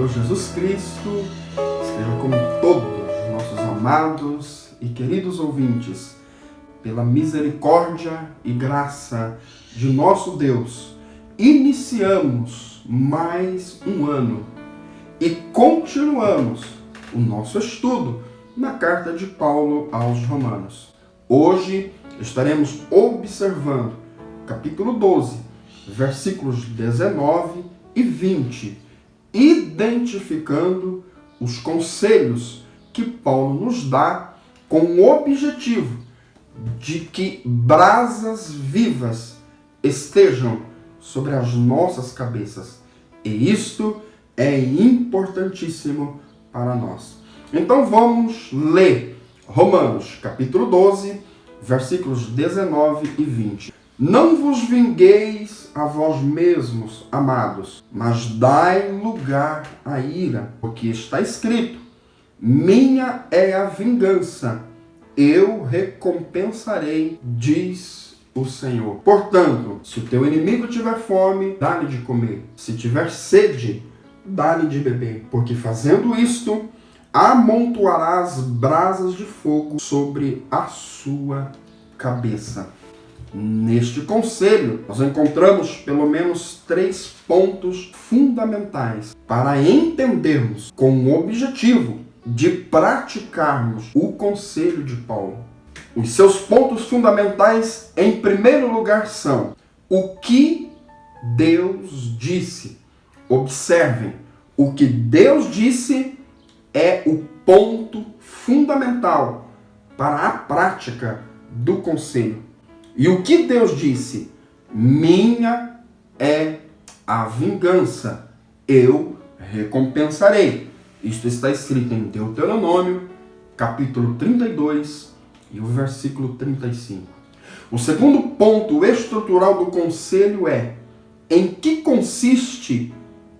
Salvador Jesus Cristo esteja com todos os nossos amados e queridos ouvintes. Pela misericórdia e graça de nosso Deus, iniciamos mais um ano e continuamos o nosso estudo na carta de Paulo aos Romanos. Hoje estaremos observando capítulo 12, versículos 19 e 20, identificando os conselhos que Paulo nos dá com o objetivo de que brasas vivas estejam sobre as nossas cabeças. E isto é importantíssimo para nós. Então vamos ler Romanos, capítulo 12, versículos 19 e 20. Não vos vingueis a vós mesmos, amados, mas dai lugar à ira, porque está escrito: minha é a vingança, eu recompensarei, diz o Senhor. Portanto, se o teu inimigo tiver fome, dá-lhe de comer. Se tiver sede, dá-lhe de beber. Porque fazendo isto, amontoarás brasas de fogo sobre a sua cabeça. Neste conselho, nós encontramos pelo menos 3 pontos fundamentais para entendermos com o objetivo de praticarmos o conselho de Paulo. Os seus pontos fundamentais, em primeiro lugar, são o que Deus disse. Observem, o que Deus disse é o ponto fundamental para a prática do conselho. E o que Deus disse? Minha é a vingança, eu recompensarei. Isto está escrito em Deuteronômio, capítulo 32 e o versículo 35. O segundo ponto estrutural do conselho é: em que consiste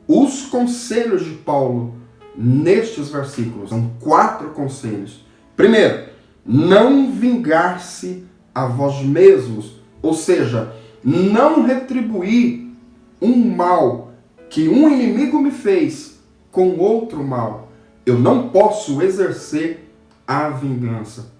os conselhos de Paulo nestes versículos? São 4 conselhos. Primeiro, não vingar-se a vós mesmos, ou seja, não retribuir um mal que um inimigo me fez com outro mal. Eu não posso exercer a vingança.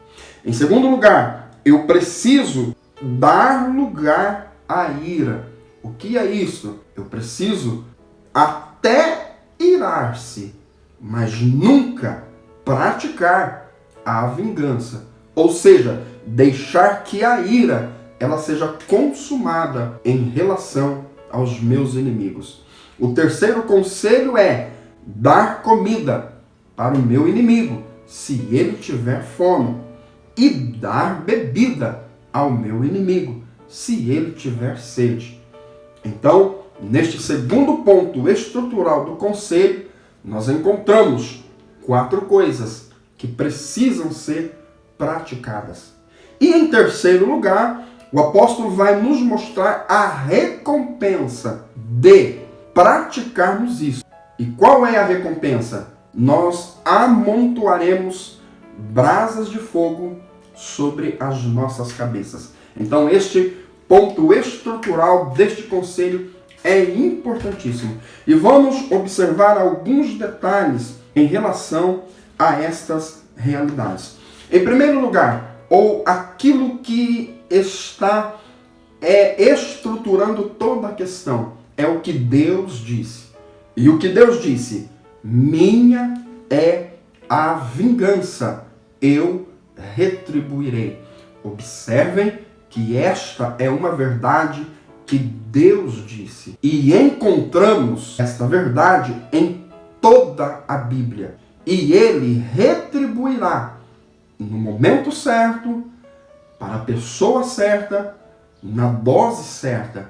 Em segundo lugar, eu preciso dar lugar à ira. O que é isso? Eu preciso até irar-se, mas nunca praticar a vingança. Ou seja, deixar que a ira ela seja consumada em relação aos meus inimigos. O terceiro conselho é dar comida para o meu inimigo, se ele tiver fome, e dar bebida ao meu inimigo, se ele tiver sede. Então, neste segundo ponto estrutural do conselho, nós encontramos 4 coisas que precisam ser praticadas. E em terceiro lugar, o apóstolo vai nos mostrar a recompensa de praticarmos isso. E qual é a recompensa? Nós amontoaremos brasas de fogo sobre as nossas cabeças. Então, este ponto estrutural deste conselho é importantíssimo. E vamos observar alguns detalhes em relação a estas realidades. Em primeiro lugar, ou aquilo que está estruturando toda a questão, é o que Deus disse. E o que Deus disse? Minha é a vingança, eu retribuirei. Observem que esta é uma verdade que Deus disse. E encontramos esta verdade em toda a Bíblia. E Ele retribuirá no momento certo, para a pessoa certa, na dose certa.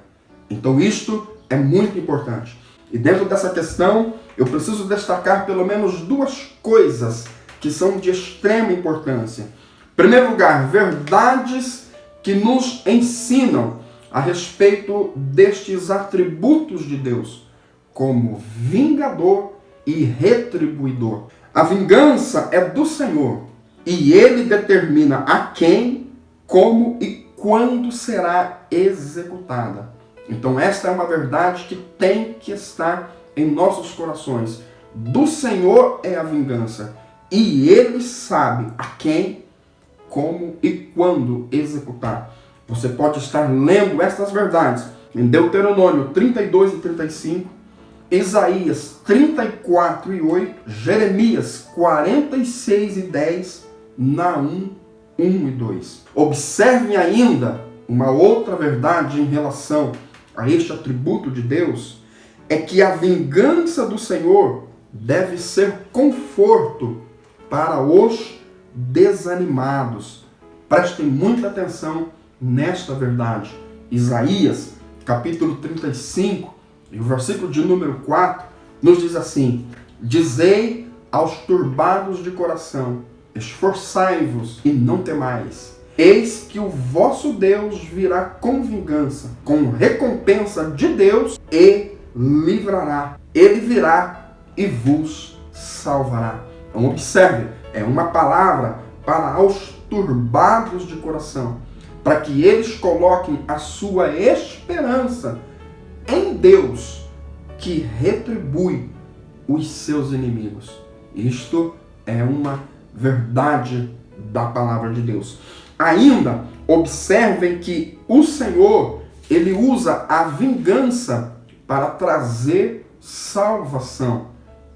Então isto é muito importante. E dentro dessa questão, eu preciso destacar pelo menos 2 coisas que são de extrema importância. Em primeiro lugar, verdades que nos ensinam a respeito destes atributos de Deus, como vingador e retribuidor. A vingança é do Senhor e Ele determina a quem, como e quando será executada. Então esta é uma verdade que tem que estar em nossos corações. do Senhor é a vingança, e Ele sabe a quem, como e quando executar. Você pode estar lendo estas verdades em Deuteronômio 32 e 35, Isaías 34 e 8, Jeremias 46 e 10, Naum 1 e 2. Observe ainda uma outra verdade em relação a este atributo de Deus, é que a vingança do Senhor deve ser conforto para os desanimados. Prestem muita atenção nesta verdade. Isaías, capítulo 35, e o versículo de número 4, nos diz assim: dizei aos turbados de coração, esforçai-vos e não temais. Eis que o vosso Deus virá com vingança, com recompensa de Deus, e livrará. Ele virá e vos salvará. Então observe, é uma palavra para os turbados de coração, para que eles coloquem a sua esperança em Deus, que retribui os seus inimigos. Isto é uma verdade da palavra de Deus. Ainda, observem que o Senhor, Ele usa a vingança para trazer salvação.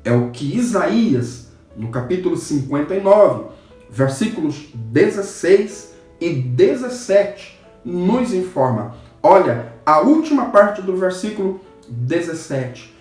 É o que Isaías, no capítulo 59, versículos 16 e 17, nos informa. Olha, a última parte do versículo 17.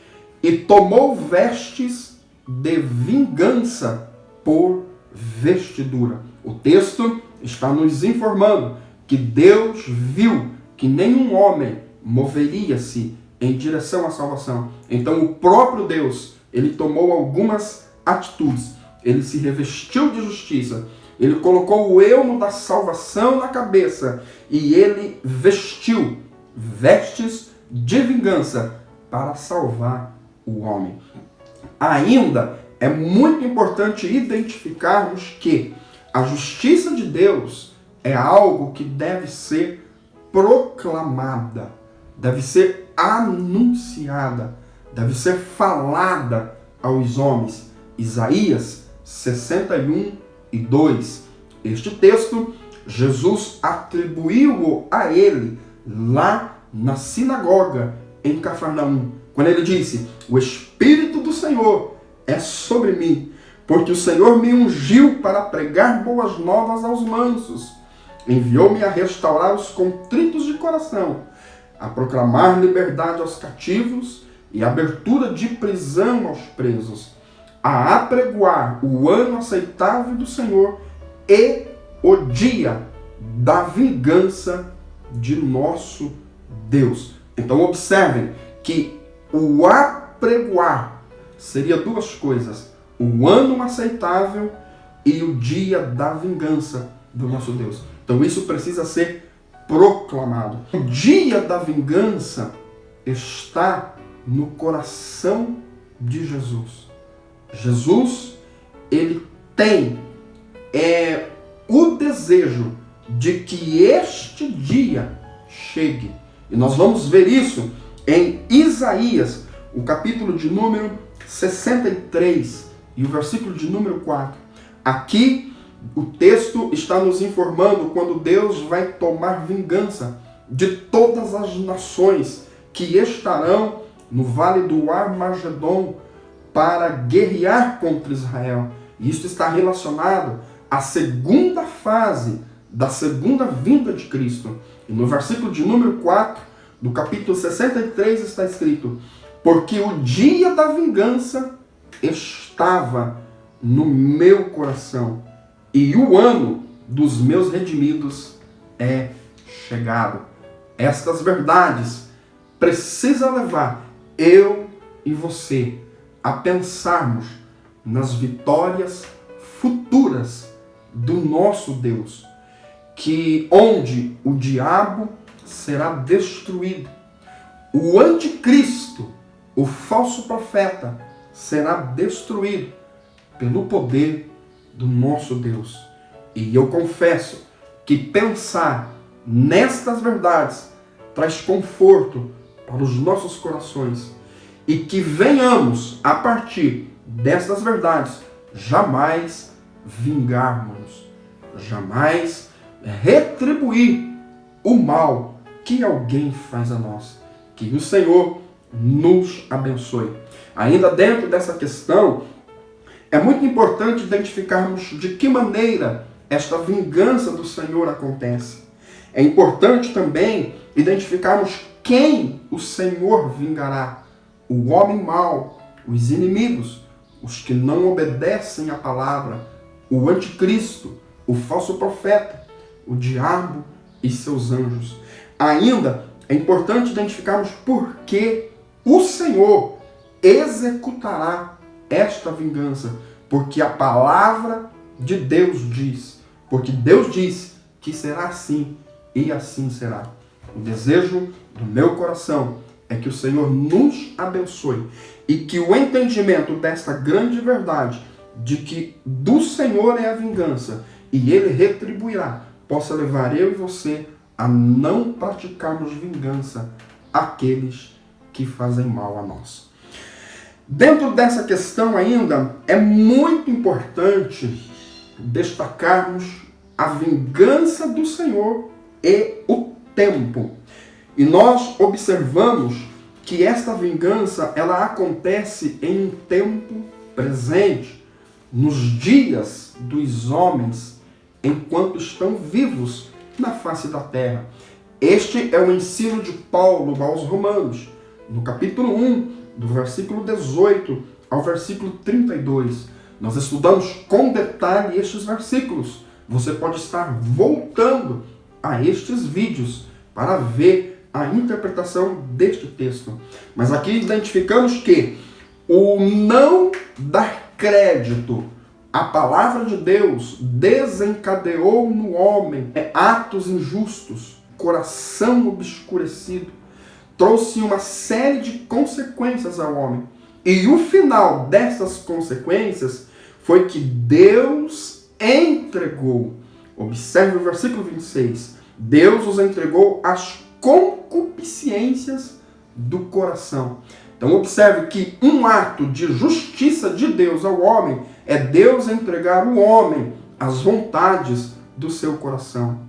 E tomou vestes de vingança por vestidura. O texto está nos informando que Deus viu que nenhum homem moveria-se em direção à salvação. Então o próprio Deus, ele tomou algumas atitudes. Ele se revestiu de justiça. Ele colocou o elmo da salvação na cabeça e ele vestiu vestes de vingança para salvar o homem. Ainda é muito importante identificarmos que a justiça de Deus é algo que deve ser proclamada, deve ser anunciada, deve ser falada aos homens. Isaías 61 e 2. Este texto, Jesus atribuiu-o a ele lá na sinagoga em Cafarnaum, quando ele disse: o Espírito do Senhor é sobre mim, porque o Senhor me ungiu para pregar boas novas aos mansos, enviou-me a restaurar os contritos de coração, a proclamar liberdade aos cativos e abertura de prisão aos presos, a apregoar o ano aceitável do Senhor e o dia da vingança de nosso Deus. Então observem que o apregoar seria duas coisas: o ano aceitável e o dia da vingança do nosso Deus. Então isso precisa ser proclamado. O dia da vingança está no coração de Jesus. Jesus, ele tem o desejo de que este dia chegue. E nós vamos ver isso em Isaías, o capítulo de número 63 e o versículo de número 4. Aqui o texto está nos informando quando Deus vai tomar vingança de todas as nações que estarão no vale do Armagedon para guerrear contra Israel. E isso está relacionado à segunda fase da segunda vinda de Cristo. E no versículo de número 4 do capítulo 63 está escrito: porque o dia da vingança estava no meu coração, e o ano dos meus redimidos é chegado. Estas verdades precisam levar eu e você a pensarmos nas vitórias futuras do nosso Deus, que onde o diabo será destruído, o anticristo, o falso profeta, será destruído pelo poder do nosso Deus. E eu confesso que pensar nestas verdades traz conforto para os nossos corações, e que venhamos, a partir destas verdades, jamais vingarmos, jamais retribuir o mal que alguém faz a nós. Que o Senhor nos abençoe. Ainda dentro dessa questão, é muito importante identificarmos de que maneira esta vingança do Senhor acontece. É importante também identificarmos quem o Senhor vingará. O homem mau, os inimigos, os que não obedecem à palavra, o anticristo, o falso profeta, o diabo e seus anjos. Ainda é importante identificarmos por que o Senhor executará esta vingança. Porque a palavra de Deus diz. Porque Deus disse que será assim e assim será. O desejo do meu coração é que o Senhor nos abençoe e que o entendimento desta grande verdade de que do Senhor é a vingança e Ele retribuirá, possa levar eu e você a não praticarmos vingança àqueles que fazem mal a nós. Dentro dessa questão ainda, é muito importante destacarmos a vingança do Senhor e o tempo. E nós observamos que esta vingança ela acontece em um tempo presente, nos dias dos homens, enquanto estão vivos na face da terra. Este é o ensino de Paulo aos Romanos, no capítulo 1, do versículo 18 ao versículo 32. Nós estudamos com detalhe estes versículos. Você pode estar voltando a estes vídeos para ver a interpretação deste texto. Mas aqui identificamos que o não dar crédito à palavra de Deus desencadeou no homem atos injustos, coração obscurecido, trouxe uma série de consequências ao homem. E o final dessas consequências foi que Deus entregou. Observe o versículo 26. Deus os entregou às concupiscências do coração. Então observe que um ato de justiça de Deus ao homem é Deus entregar o homem às vontades do seu coração.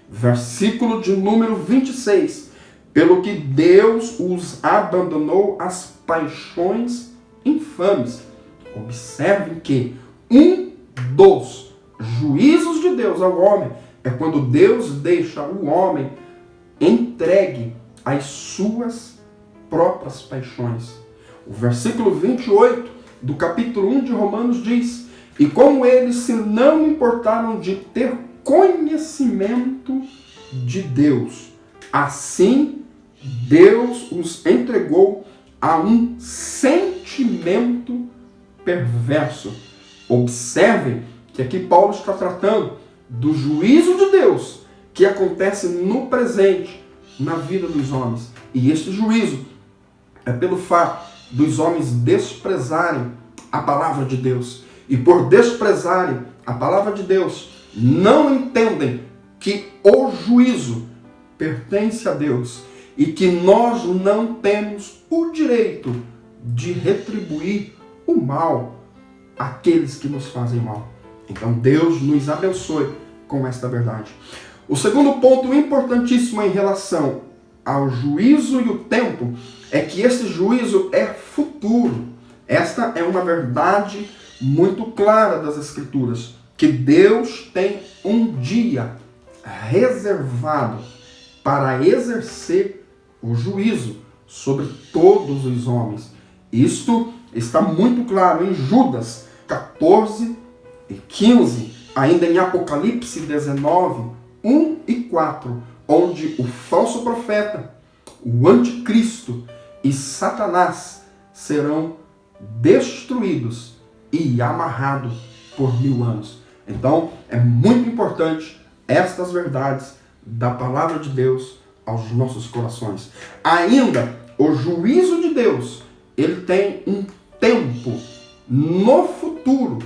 Versículo de número 26. Pelo que Deus os abandonou às paixões infames. Observe que um dos juízos de Deus ao homem é quando Deus deixa o homem entregue às suas próprias paixões. O versículo 28 do capítulo 1 de Romanos diz: e como eles se não importaram de ter conhecimento de Deus, assim Deus os entregou a um sentimento perverso. Observe que aqui Paulo está tratando do juízo de Deus que acontece no presente na vida dos homens. E este juízo é pelo fato dos homens desprezarem a palavra de Deus. E por desprezarem a palavra de Deus, não entendem que o juízo pertence a Deus e que nós não temos o direito de retribuir o mal àqueles que nos fazem mal. Então Deus nos abençoe com esta verdade. O segundo ponto importantíssimo em relação ao juízo e o tempo é que esse juízo é futuro. Esta é uma verdade muito clara das Escrituras, que Deus tem um dia reservado para exercer o juízo sobre todos os homens. Isto está muito claro em Judas 14 e 15, ainda em Apocalipse 19, 1 e 4, onde o falso profeta, o anticristo e Satanás serão destruídos e amarrados por 1000 anos. Então, é muito importante estas verdades da palavra de Deus aos nossos corações. Ainda, o juízo de Deus, ele tem um tempo no futuro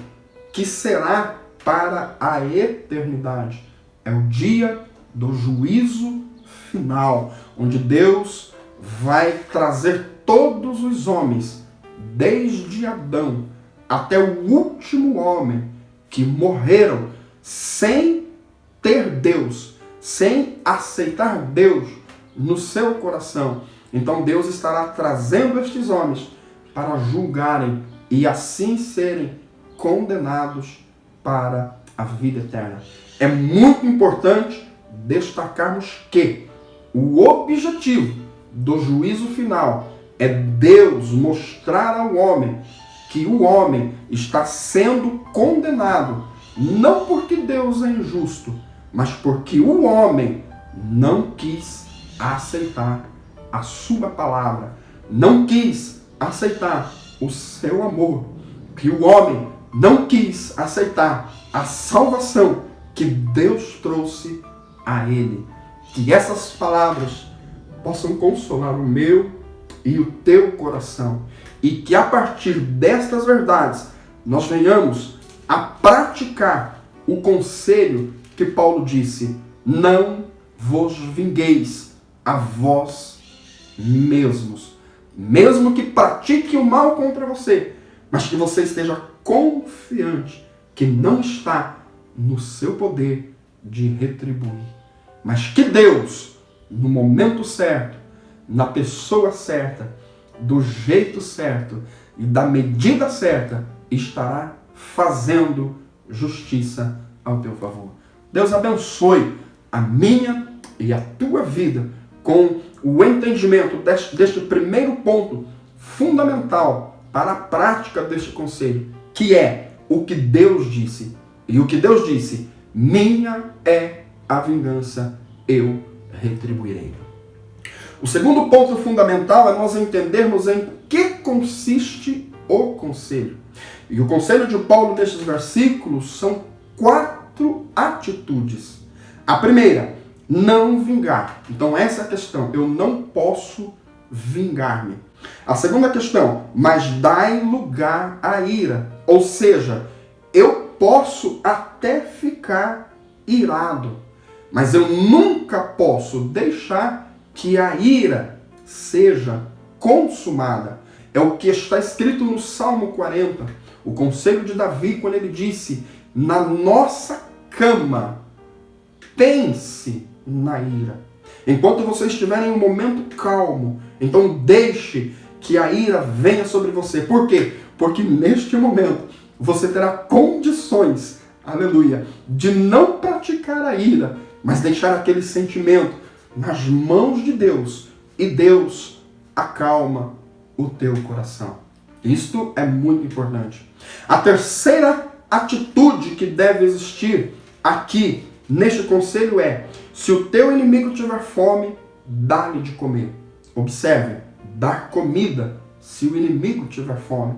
que será para a eternidade. É o dia do juízo final, onde Deus vai trazer todos os homens, desde Adão até o último homem que morreram sem ter Deus, sem aceitar Deus no seu coração. Então Deus estará trazendo estes homens para julgarem e assim serem condenados para a vida eterna. É muito importante destacarmos que o objetivo do juízo final é Deus mostrar ao homem que o homem está sendo condenado, não porque Deus é injusto, mas porque o homem não quis aceitar a sua palavra, não quis aceitar o seu amor, que o homem não quis aceitar a salvação que Deus trouxe a ele. Que essas palavras possam consolar o meu e o teu coração, e que a partir destas verdades nós venhamos a praticar o conselho que Paulo disse: não vos vingueis a vós mesmos. Mesmo que pratique o mal contra você, mas que você esteja confiante que não está no seu poder de retribuir. Mas que Deus, no momento certo, na pessoa certa, do jeito certo e da medida certa, estará fazendo justiça ao teu favor. Deus abençoe a minha e a tua vida com o entendimento deste primeiro ponto fundamental para a prática deste conselho, que é o que Deus disse. E o que Deus disse: minha é a vingança, eu retribuirei. O segundo ponto fundamental é nós entendermos em que consiste o conselho. E o conselho de Paulo nestes versículos são 4 atitudes. A primeira, não vingar. Então essa é a questão. Eu não posso vingar-me. A segunda questão, mas dai lugar à ira. Ou seja, eu posso até ficar irado, mas eu nunca posso deixar que a ira seja consumada. É o que está escrito no Salmo 40, o conselho de Davi, quando ele disse: na nossa cama pense na ira. Enquanto você estiver em um momento calmo, então deixe que a ira venha sobre você. Por quê? Porque neste momento você terá condições, aleluia, de não praticar a ira, mas deixar aquele sentimento nas mãos de Deus, e Deus acalma o teu coração. Isto é muito importante. A terceira atitude que deve existir aqui neste conselho é: se o teu inimigo tiver fome, dá-lhe de comer. Observe, dar comida se o inimigo tiver fome.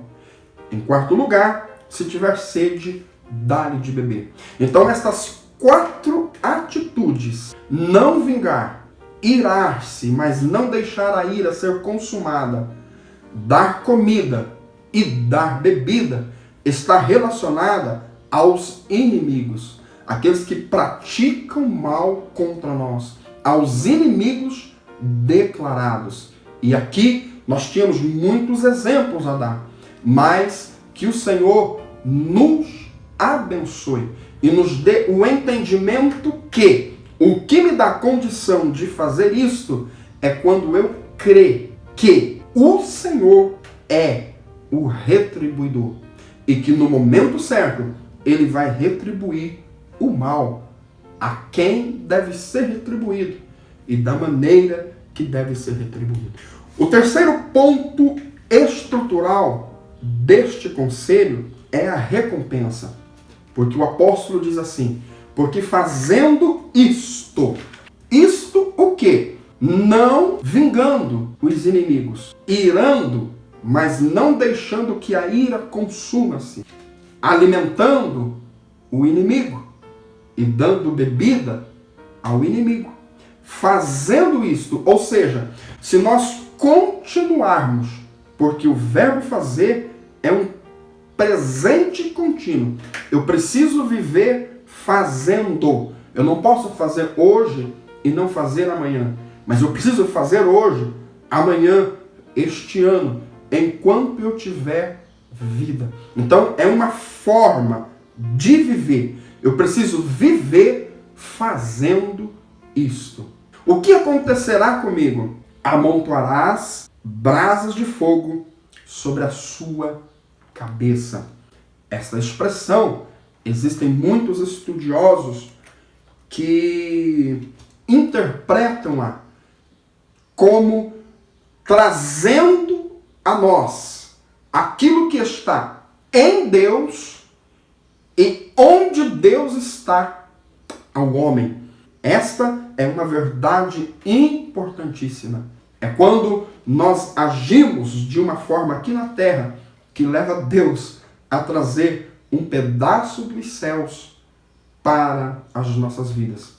Em quarto lugar, se tiver sede, dá-lhe de beber. Então estas 4 atitudes: não vingar, irar-se, mas não deixar a ira ser consumada, dar comida e dar bebida, está relacionada aos inimigos, aqueles que praticam mal contra nós, aos inimigos declarados. E aqui nós tínhamos muitos exemplos a dar, mas que o Senhor nos abençoe e nos dê o entendimento que o que me dá condição de fazer isto é quando eu crer que o Senhor é o retribuidor e que no momento certo Ele vai retribuir o mal a quem deve ser retribuído e da maneira que deve ser retribuído. O terceiro ponto estrutural deste conselho é a recompensa. Porque o apóstolo diz assim: porque fazendo isto o quê? Não vingando os inimigos, irando, mas não deixando que a ira consuma-se, alimentando o inimigo e dando bebida ao inimigo. Fazendo isto, ou seja, se nós continuarmos, porque o verbo fazer é um presente contínuo. Eu preciso viver fazendo. Eu não posso fazer hoje e não fazer amanhã. Mas eu preciso fazer hoje, amanhã, este ano, enquanto eu estiver vida. Então é uma forma de viver. Eu preciso viver fazendo isto. O que acontecerá comigo? Amontoarás brasas de fogo sobre a sua cabeça. Essa expressão, existem muitos estudiosos que interpretam-a como trazendo a nós aquilo que está em Deus e onde Deus está ao homem. Esta é uma verdade importantíssima. É quando nós agimos de uma forma aqui na terra que leva Deus a trazer um pedaço dos céus para as nossas vidas.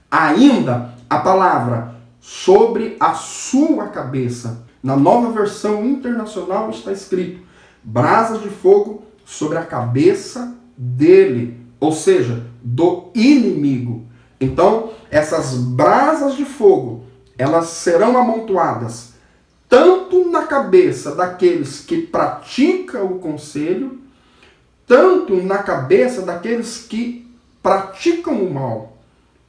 Ainda a palavra sobre a sua cabeça. Na Nova Versão Internacional está escrito: brasas de fogo sobre a cabeça dele, ou seja, do inimigo. Então, essas brasas de fogo, elas serão amontoadas tanto na cabeça daqueles que praticam o conselho, tanto na cabeça daqueles que praticam o mal.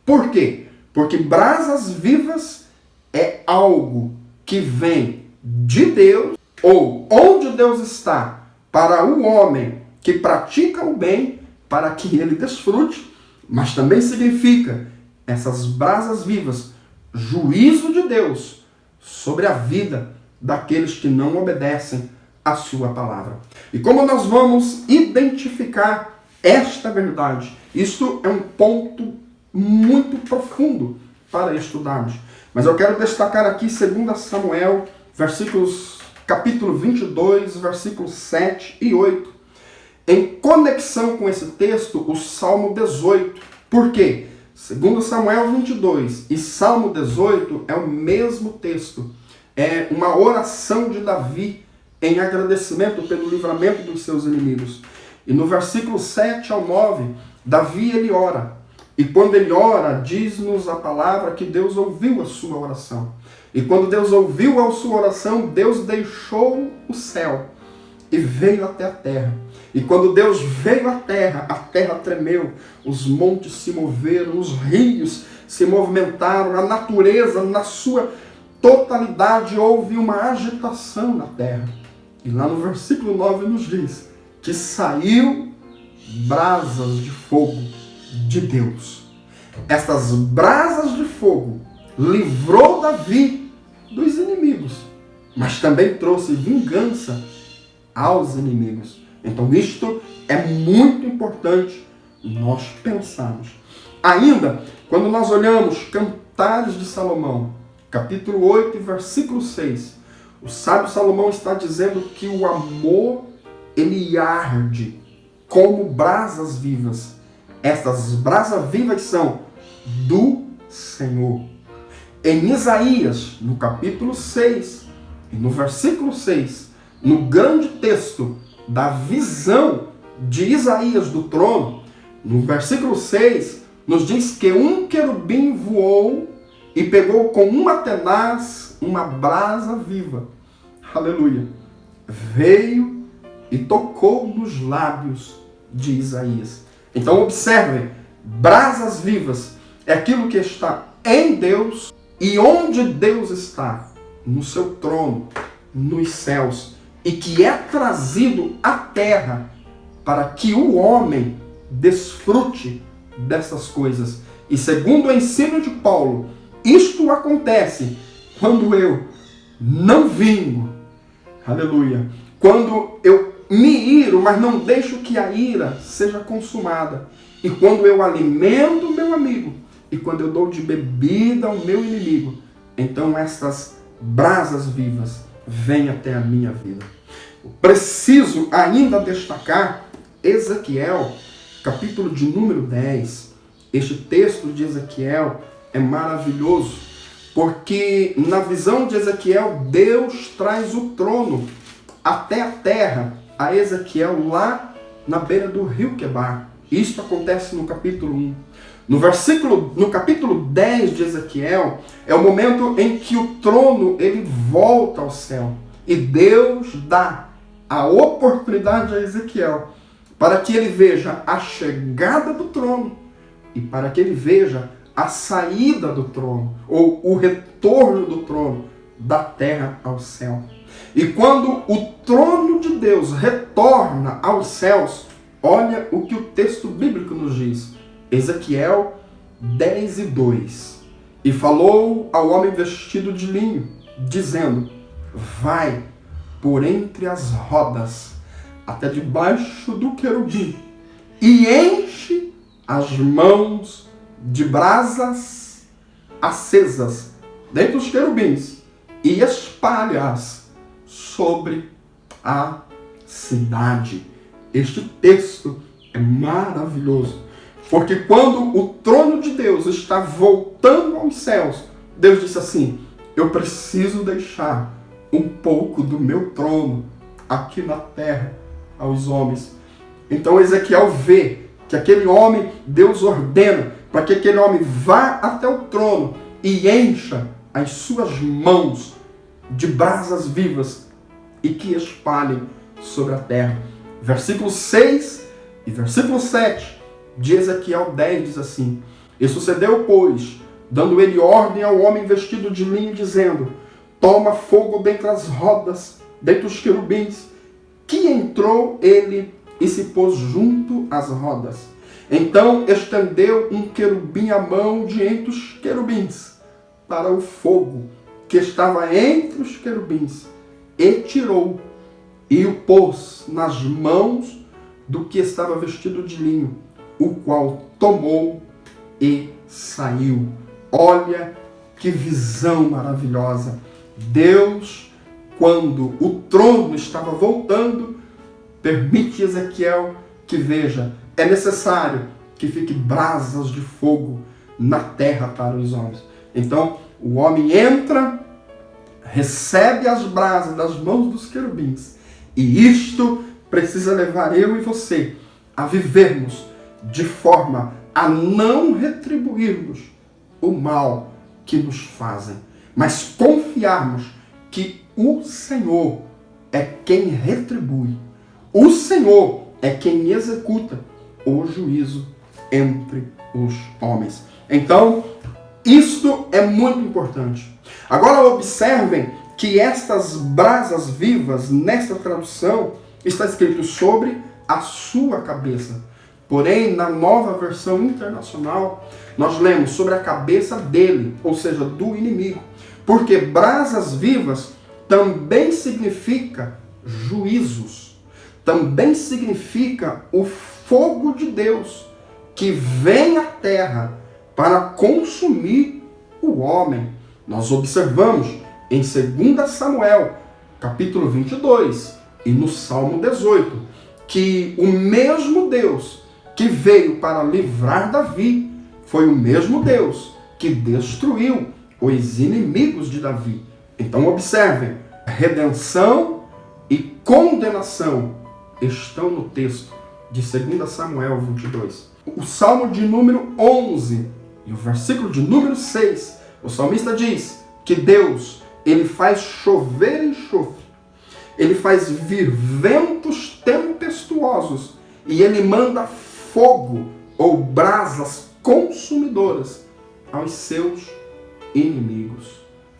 Por quê? Porque brasas vivas é algo que vem de Deus, ou onde Deus está, para o homem que pratica o bem, para que ele desfrute, mas também significa essas brasas vivas, juízo de Deus sobre a vida daqueles que não obedecem a sua palavra. E como nós vamos identificar esta verdade? Isto é um ponto muito profundo para estudarmos. Mas eu quero destacar aqui 2 Samuel, capítulo 22, versículos 7 e 8. Em conexão com esse texto, o Salmo 18. Por quê? 2 Samuel 22 e Salmo 18 é o mesmo texto. É uma oração de Davi em agradecimento pelo livramento dos seus inimigos. E no versículo 7 ao 9, Davi ele ora. E quando ele ora, diz-nos a palavra que Deus ouviu a sua oração. E quando Deus ouviu a sua oração, Deus deixou o céu e veio até a terra. E quando Deus veio à terra, a terra tremeu, os montes se moveram, os rios se movimentaram, a natureza na sua totalidade houve uma agitação na terra. E lá no versículo 9 nos diz que saiu brasas de fogo de Deus. Estas brasas de fogo livrou Davi dos inimigos, mas também trouxe vingança aos inimigos. Então isto é muito importante nós pensarmos. Ainda, quando nós olhamos Cantares de Salomão, capítulo 8, versículo 6, o sábio Salomão está dizendo que o amor, ele arde como brasas vivas. Estas brasas vivas são do Senhor. Em Isaías, no capítulo 6, e no versículo 6, no grande texto da visão de Isaías do trono, no versículo 6, nos diz que um querubim voou e pegou com uma tenaz uma brasa viva. Aleluia. Veio e tocou nos lábios de Isaías. Então observem, brasas vivas é aquilo que está em Deus e onde Deus está, no seu trono, nos céus, e que é trazido à terra para que o homem desfrute dessas coisas. E segundo o ensino de Paulo, isto acontece quando eu não vingo, aleluia, quando eu me iro, mas não deixo que a ira seja consumada, e quando eu alimento o meu amigo, e quando eu dou de bebida ao meu inimigo, então estas brasas vivas vêm até a minha vida. Eu preciso ainda destacar Ezequiel, capítulo de número 10. Este texto de Ezequiel é maravilhoso, porque na visão de Ezequiel, Deus traz o trono até a terra, a Ezequiel lá na beira do rio Quebar. Isto acontece no capítulo 1. No capítulo 10 de Ezequiel, é o momento em que o trono ele volta ao céu. E Deus dá a oportunidade a Ezequiel para que ele veja a chegada do trono e para que ele veja a saída do trono, ou o retorno do trono da terra ao céu. E quando o trono de Deus retorna aos céus, olha o que o texto bíblico nos diz. Ezequiel 10:2. E falou ao homem vestido de linho, dizendo: vai por entre as rodas, até debaixo do querubim, e enche as mãos de brasas acesas dentre os querubins, e espalha-as sobre a cidade. Este texto é maravilhoso, porque quando o trono de Deus está voltando aos céus, Deus disse assim: eu preciso deixar um pouco do meu trono aqui na terra aos homens. Então Ezequiel vê que aquele homem, Deus ordena para que aquele homem vá até o trono e encha as suas mãos de brasas vivas e que espalhem sobre a terra. Versículo 6 e versículo 7 de Ezequiel 10 diz assim: e sucedeu, pois, dando ele ordem ao homem vestido de linho, dizendo: toma fogo dentre as rodas, dentre os querubins, que entrou ele e se pôs junto às rodas. Então estendeu um querubim a mão de entre os querubins para o fogo que estava entre os querubins, e tirou e o pôs nas mãos do que estava vestido de linho, o qual tomou e saiu. Olha que visão maravilhosa! Deus, quando o trono estava voltando, permite Ezequiel que veja, é necessário que fique brasas de fogo na terra para os homens. Então, o homem entra, recebe as brasas das mãos dos querubins, e isto precisa levar eu e você a vivermos de forma a não retribuirmos o mal que nos fazem, mas confiarmos que o Senhor é quem retribui, o Senhor é quem executa o juízo entre os homens. Então, isto é muito importante. Agora observem que estas brasas vivas, nesta tradução, está escrito sobre a sua cabeça. Porém, na Nova Versão Internacional, nós lemos sobre a cabeça dele, ou seja, do inimigo. Porque brasas vivas também significa juízos. Também significa o fogo de Deus que vem à terra para consumir o homem. Nós observamos em 2 Samuel, capítulo 22, e no Salmo 18, que o mesmo Deus que veio para livrar Davi foi o mesmo Deus que destruiu os inimigos de Davi. Então observem, redenção e condenação estão no texto de 2 Samuel 22. O Salmo de número 11 e o versículo de número 6, o salmista diz que Deus, ele faz chover enxofre, ele faz vir ventos tempestuosos e ele manda fogo ou brasas consumidoras aos seus inimigos.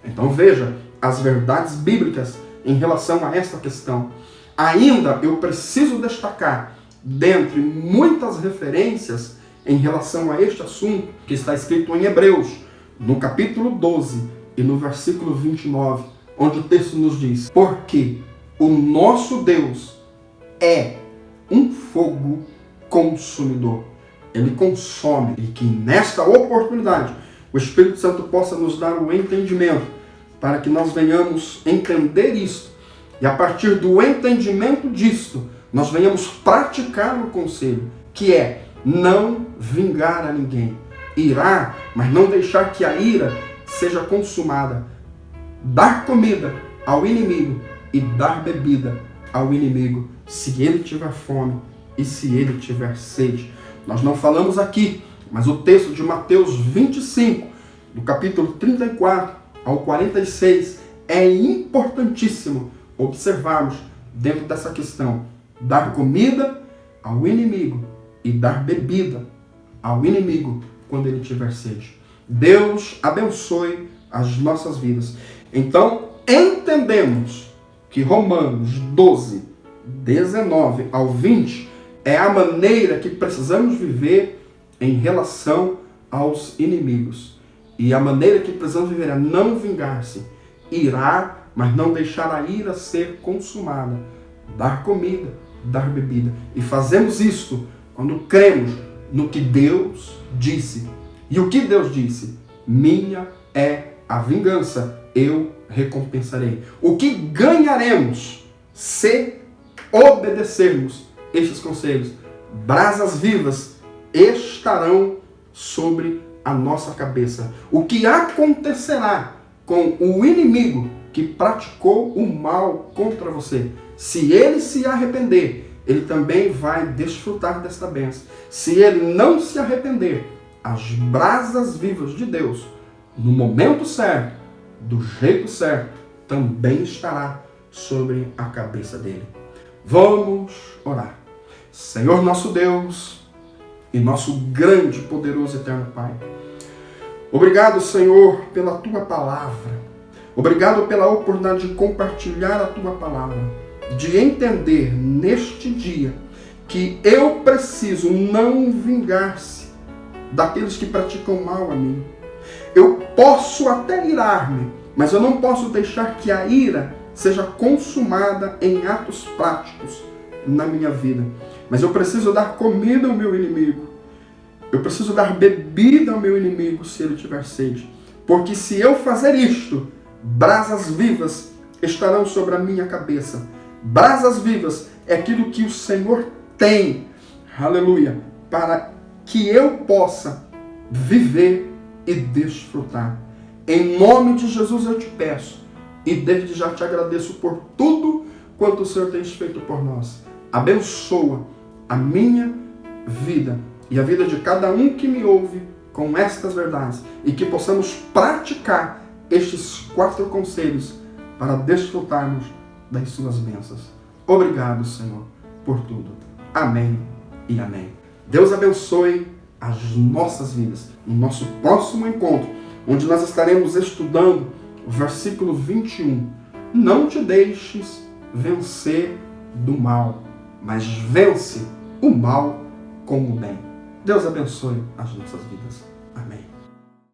Então veja as verdades bíblicas em relação a esta questão. Ainda eu preciso destacar, dentre muitas referências em relação a este assunto, que está escrito em Hebreus, no capítulo 12 e no versículo 29, onde o texto nos diz: porque o nosso Deus é um fogo consumidor. Ele consome, e que nesta oportunidade o Espírito Santo possa nos dar o entendimento para que nós venhamos entender isto, e a partir do entendimento disto, nós venhamos praticar o conselho, que é não vingar a ninguém, irar, mas não deixar que a ira seja consumada, dar comida ao inimigo e dar bebida ao inimigo, se ele tiver fome e se ele tiver sede. Nós não falamos aqui, mas o texto de Mateus 25, do capítulo 34 ao 46, é importantíssimo observarmos dentro dessa questão: dar comida ao inimigo e dar bebida ao inimigo quando ele tiver sede. Deus abençoe as nossas vidas. Então, entendemos que Romanos 12, 19 ao 20 é a maneira que precisamos viver em relação aos inimigos. E a maneira que precisamos viver é não vingar-se, irar, mas não deixar a ira ser consumada, dar comida, dar bebida. E fazemos isto quando cremos no que Deus disse. E o que Deus disse? Minha é a vingança, eu recompensarei. O que ganharemos se obedecermos estes conselhos? Brasas vivas estarão sobre a nossa cabeça. O que acontecerá com o inimigo que praticou o mal contra você? Se ele se arrepender, ele também vai desfrutar desta bênção. Se ele não se arrepender, as brasas vivas de Deus, no momento certo, do jeito certo, também estará sobre a cabeça dele. Vamos orar. Senhor nosso Deus e nosso grande, poderoso, eterno Pai, obrigado, Senhor, pela Tua palavra. Obrigado pela oportunidade de compartilhar a Tua palavra, de entender neste dia que eu preciso não vingar-se daqueles que praticam mal a mim. Eu posso até irar-me, mas eu não posso deixar que a ira seja consumada em atos práticos na minha vida. Mas eu preciso dar comida ao meu inimigo. Eu preciso dar bebida ao meu inimigo se ele tiver sede. Porque se eu fazer isto, brasas vivas estarão sobre a minha cabeça. Brasas vivas é aquilo que o Senhor tem, aleluia, para que eu possa viver e desfrutar. Em nome de Jesus eu te peço e desde já te agradeço por tudo quanto o Senhor tem feito por nós. Abençoa a minha vida e a vida de cada um que me ouve com estas verdades e que possamos praticar estes 4 conselhos para desfrutarmos das suas bênçãos. Obrigado, Senhor, por tudo. Amém e amém. Deus abençoe as nossas vidas. No nosso próximo encontro, onde nós estaremos estudando o versículo 21. Não te deixes vencer do mal, mas vence o mal com o bem. Deus abençoe as nossas vidas. Amém.